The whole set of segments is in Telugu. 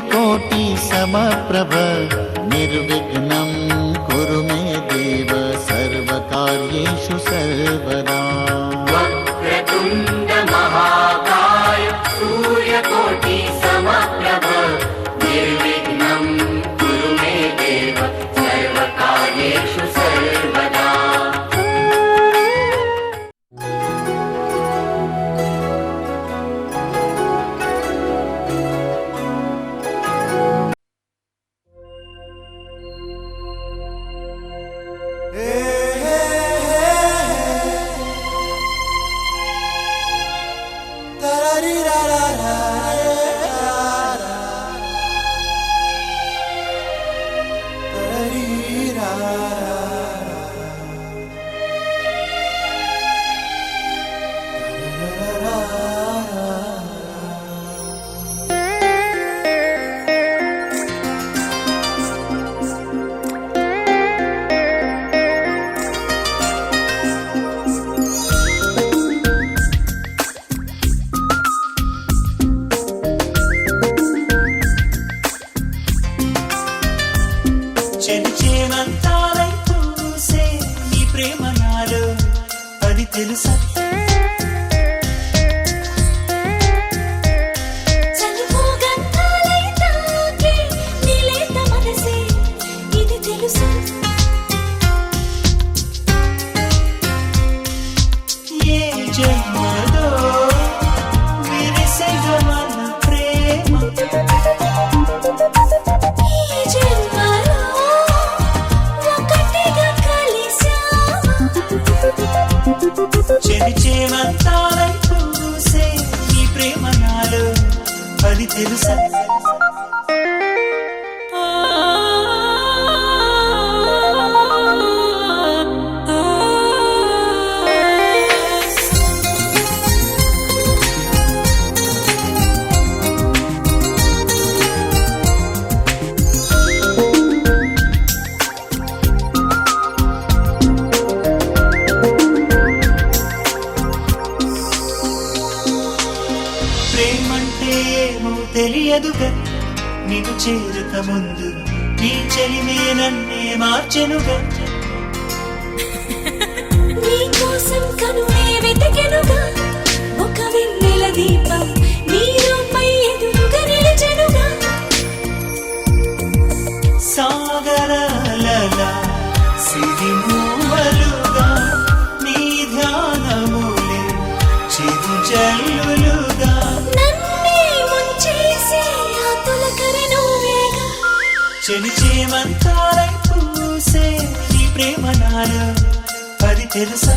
सूर्यकोटि समप्रभ निर्विघ्नं कुरु मे देव सर्वकार्येषु सर्वदा। वक्रतुण्ड महाकाय सूर्यकोटि समप्रभ निर्विघ्नं कुरु मे देव सर्वकार्येषु सर्वदा। తెలుసా చెలిచేమంతాలై పూసే ఈ ప్రేమ నాలో అది తెలుసా తెలియదుగా నిన్ను చేరక ముందు నీ చెలిమే నన్నే మార్చెనుగా నీ కోసం కనులే వెతికెనుగా ఒక వెన్నెల దీపం నీ రూపై ఎదురుగా నిలిచెనుగా సాగరాలలా సిరిమూవలుగా నీ ధ్యానములే చిరుజల్లులుగా చెలిచేమంతాలై పూసే ఈ ప్రేమ నాలో అది తెలుసా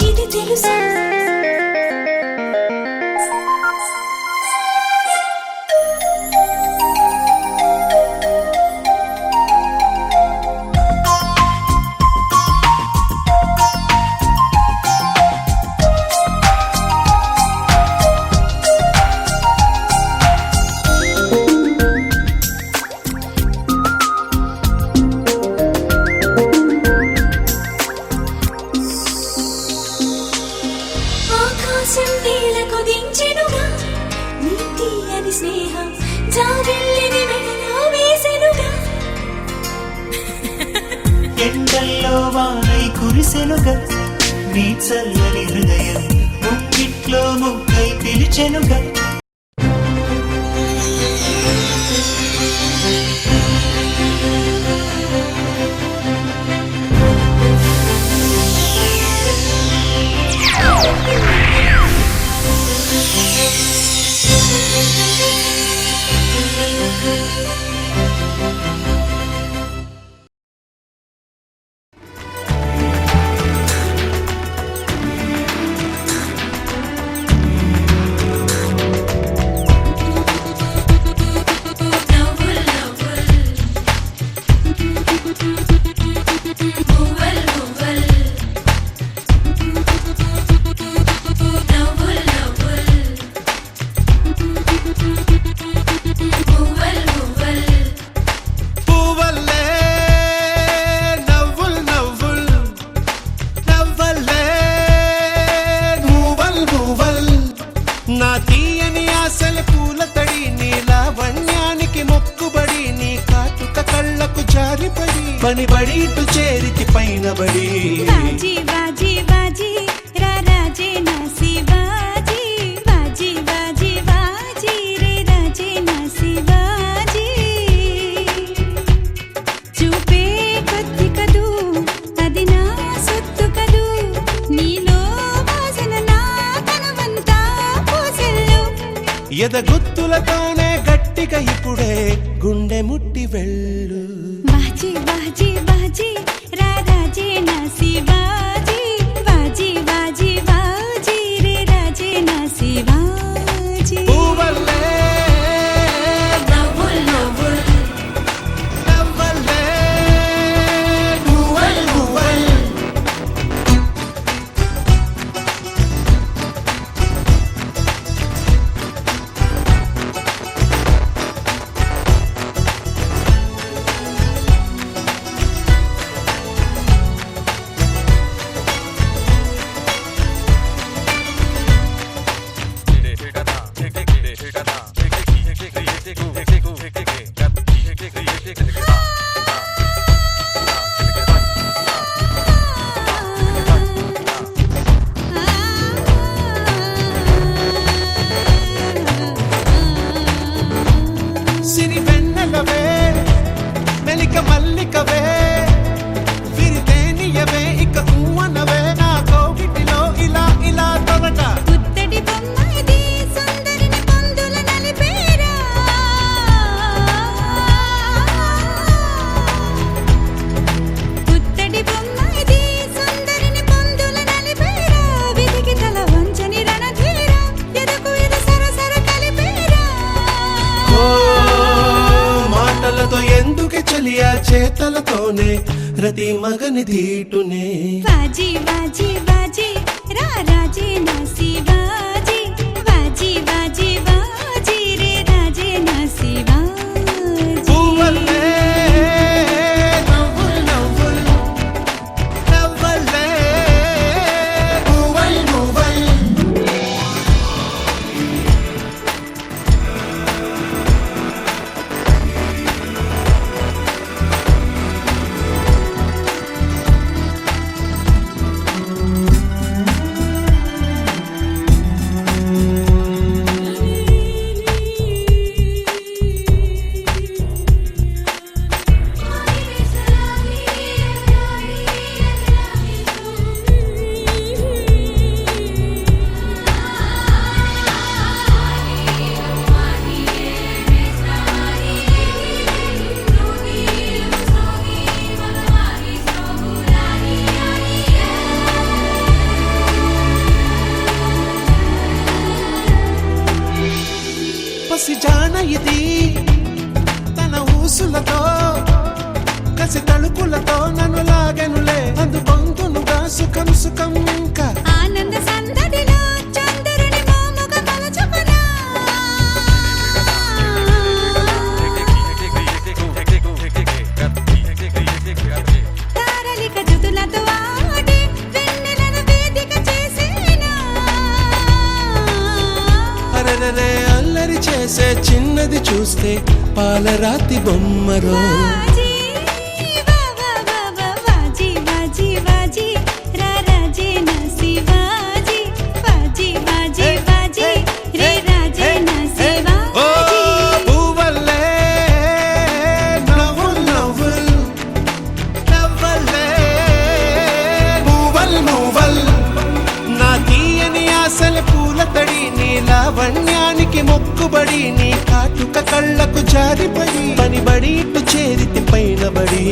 ఇది తెలుసా స్నేహం జాబిల్లిని మెడలో వేసెనుగా ఎండల్లో వానై కురిసెనుగా నీ చల్లని హృదయం ముక్కిట్లో ముక్కై పిలిచెనుగా జారిపడి పనిబడి ఇటు చేరితి పైన బడి బాజీ బాజీ బాజీ రా రాజే నా శివాజీ బాజీ బాజీ బాజీ రే రాజే నా శివాజీ చూపే కొద్ది కదూ అది నా సొత్తు కదూ నీలో వాసన నా తనవంతా పూసెల్లు ఎదగుత్తులతోనే గట్టిగా ఇప్పుడే గుండె ముట్టి వెళ్ళు బాజీ బాజీ బాజీ రా రాజే నా శివాజీ బాజీ బాజీ బాజీ రే రాజే నా శివాజీ పువ్వల్లే నవ్వుల్ నవ్వుల్ నవ్వల్లే పువ్వల్ పువ్వల్ సిరి వెన్నెలవే మెలిక మల్లికవే విరితేనియవే ఇక ఊవనవే నా కోగిటిలో ఇలా ఇలా తొలట పుత్తడి బొమ్మ ఇది సుందరిని పొందుల నలిపేరా పుత్తడి బొమ్మ ఇది సుందరిని పొందుల నలిపేరా విధికి తల వంచని రణధీరా ఎదకు ఎద సరసర కలిపేరా ఓ మాటలతో ఎందుకే చలియా చేతలతోనే రతి మగని ధీటునే బాజీ బాజీ బాజీ రా రాజే నా శివాజీ బాజీ బాజీ బాజీ రే రాజే నా శివాజీ పువ్వల్లే నవ్వుల్ నవ్వుల్ నవ్వల్లే పువ్వల్ పువ్వల్ పసి జాన ఇది తన ఊసులతో కసి తళుకులతో నన్ను లాగెనులే అందుకొందునుగా సుఖం సుఖం ఇంకా ఆనంద సందడిలో చంద్రుని మోముగ మలచుకునా తారలిక జుతులతో ఆడి వెన్నెలను వేదిక చేసేనా అరెరరే అల్లరి చేసే చిన్నది చూస్తే పాలరాతి బొమ్మరో బాజీ బాబా బాబా బాజీ బాజీ బాజీ రా రాజే నా శివాజీ బాజీ బాజీ బాజీ రే రాజే నా ఓ శివాజీ పువ్వల్లే నవ్వుల్ నవ్వుల్ నవ్వల్లే పువ్వల్ పువ్వల్ నా తీయని ఆశల పూల తడి నీ లావణ్యానికి మొక్కుబడి నీ కాటుక కళ్ళకు జారిపడి పనిబడి ఇటు చేరితి పైన బడి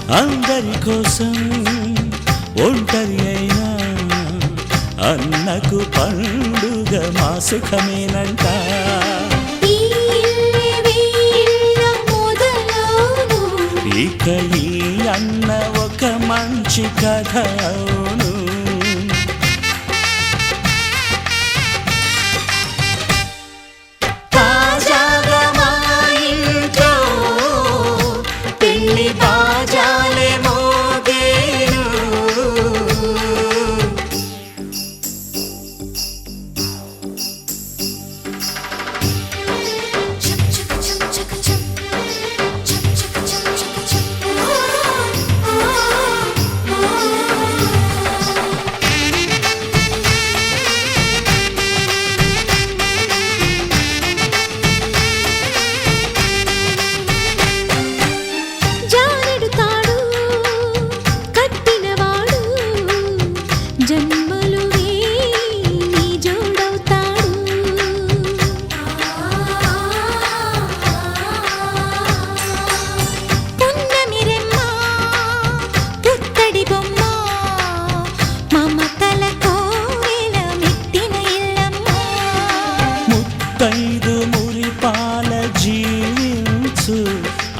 అందరి కోసం ఒంటరి అయినా అన్నకు పండుగ మా సుఖమేనంట. ఇక ఈ అన్న ఒక మంచి కథ అవును. తాజాగా మా ఇంట్లో పెళ్లి బాజాలే మోగేను. ముత్తైదు మురిపాల జీవించు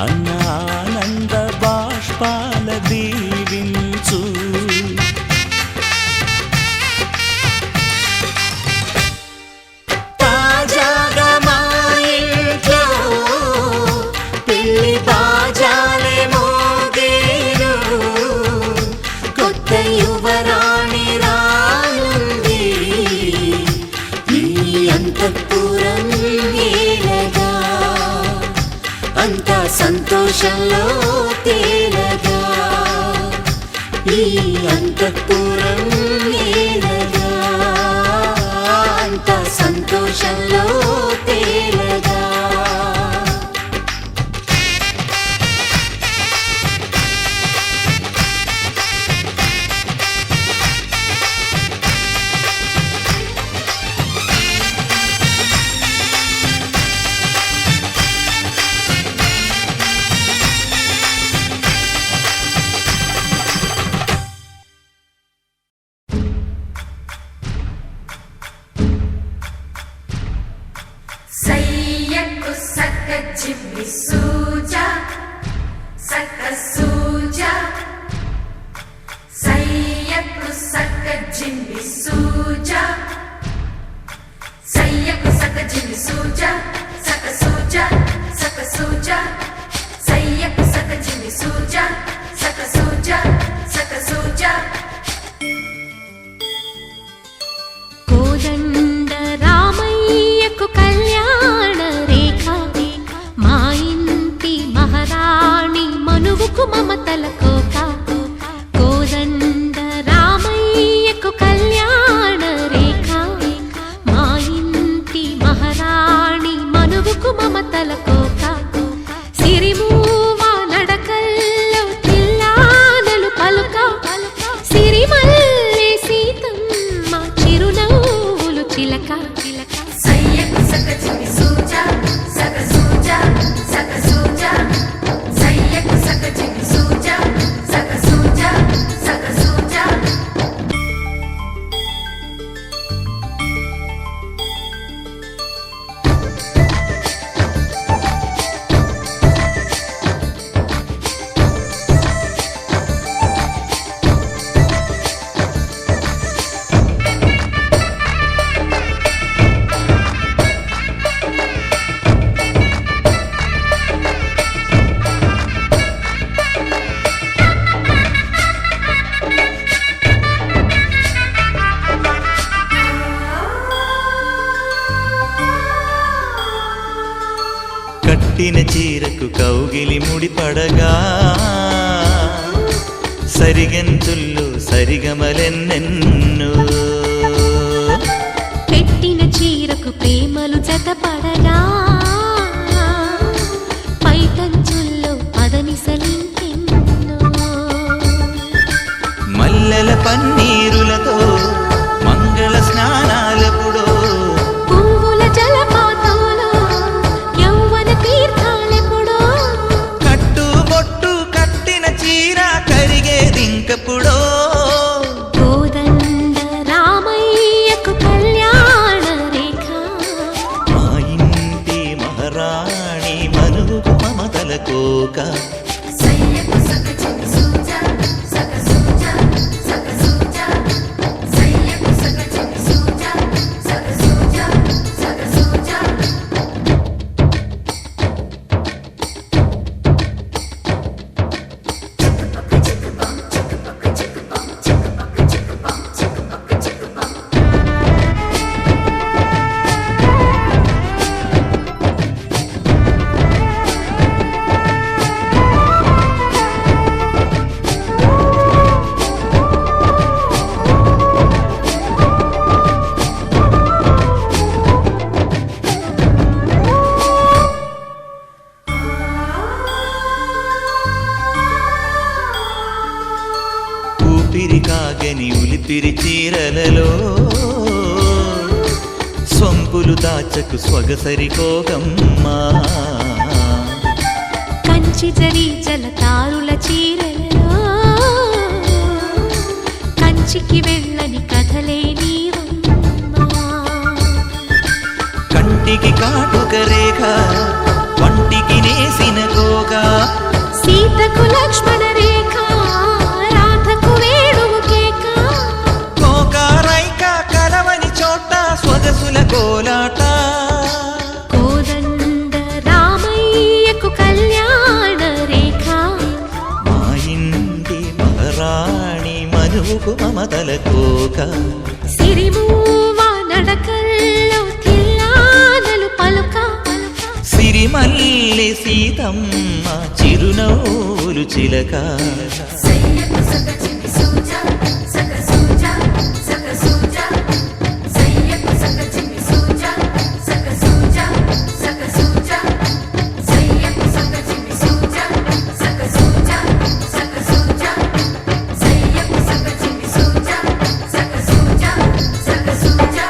అన్న ఆనంద బాష్పాల దీవించు. తాజాగా మా ఇంట్లో పెళ్లి బాజాలే మోగేను. కొత్త యువరాణి రానుంది ఈ అంతఃపురం ఏలగా. అంతా సంతోషంలో తేలగా ఈ అంతఃపురం ఏలగా. అంతా సంతోషంలో తేలగా. సయ్యకు సక్క జిమ్మి సూజా సక్క సూజా. సయ్యకు సక్క జిమ్మి సూజా. సయ్యకు సక్క జిమ్మి సూజా సక్క సూజా సక్క సూజా. సయ్యకు సక్క జిమ్మి సూజా సక్క సూజా సక్క సూజా. కోదండ రామయ్యకు కళ్యాణ రేఖ మా ఇంటి మహారాణి మనువుకు మమతల కోక. కోదండ రామయ్యకు కళ్యాణ రేఖ మా ఇంటి మహారాణి మనువుకు మమతల కోక. సిరిమూవ నడకల్లో చిల్లానలు పలుక. సిరిమల్లె సీతమ్మ చిరునవ్వులు చిలక. సయ్యకు సక్క జిమ్మి సూజా సక్క సూజా సక్క సూజా. సయ్యకు సక్క జిమ్మి సూజా సక్క సూజా సక్క సూజా. కట్టిన చీరకు కౌగిలి ముడిపడగా సరిగంతుల్లో సరిగమలెన్నెన్నో. పెట్టిన చీరకు ప్రేమలు జతపడగా పైటంచుల్లో పదనిసలింకెన్నో. మల్లెల పన్నీరులతో మంగళ స్నానాలెప్పుడో. పువ్వుల జలపాతంలో యౌవన తీర్థాలెప్పుడో. కట్టు బొట్టు కట్టిన చీర ఊపిరి కాగని ఉలిపిరి చీరలలో సొంపులు దాచకు స్వగసరి కోగమ్మా కంచి జరి జలతారుల చీరలలో కంచికి వెళ్ళని కథలే నీవమ్మా కంటికి కాటుక రేఖ వంటికి నేసిన కోగా సీతకు లక్ష్మణ రేఖ రాధకు వేణువు కేక కోకారైక కలవని చోట స్వగసుల కోలాట కోదండ రామయ్యకు కళ్యాణ రేఖ మా ఇంటి మహారాణి మనువుకు మమతల కోక సిరిమూవ నడకల్లో తిల్లానలు పలుక సిరిమల్లె సీతమ్మ చిరునవ్వులు చిలక సయ్యకు సక చిన్ని సూజా సక సూజా సక సూజా సయ్యకు సక చిన్ని సూజా సక సూజా సక సూజా సయ్యకు సక చిన్ని సూజా సక సూజా సక సూజా సయ్యకు సక చిన్ని సూజా సక సూజా సక సూజా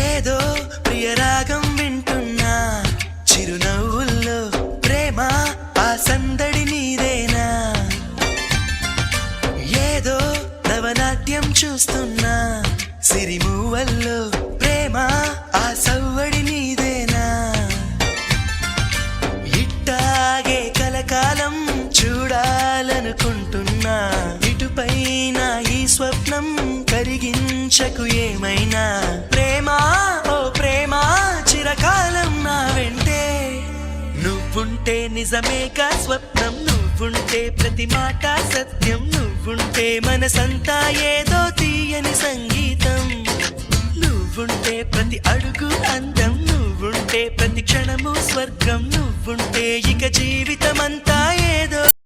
ఏదో ప్రియరాగం వింటున్నా చిరునవ్వుల్లో ప్రేమ ఆ సందడి నీదేనా ఏదో నవనాట్యం చూస్తున్నా సిరిమూవల్లో ప్రేమ ఆ సవ్వడి నీదేనా ఇట్టాగే కలకాలం చూడాలనుకుంటున్నా ఇటుపైన ఈ స్వప్నం కరిగించకు ఏమైనా ప్రేమ ఓ ప్రేమ చిరకాలం నా వెంటే నువ్వుంటే నిజమేగా స్వప్నం నువ్వుంటే ప్రతి మాట సత్యం నువ్వుంటే మనసంతా ఏదో తీయని సంగీతం నువ్వుంటే ప్రతి అడుగు అందం నువ్వుంటే ప్రతి క్షణము స్వర్గం నువ్వుంటే ఇక జీవితం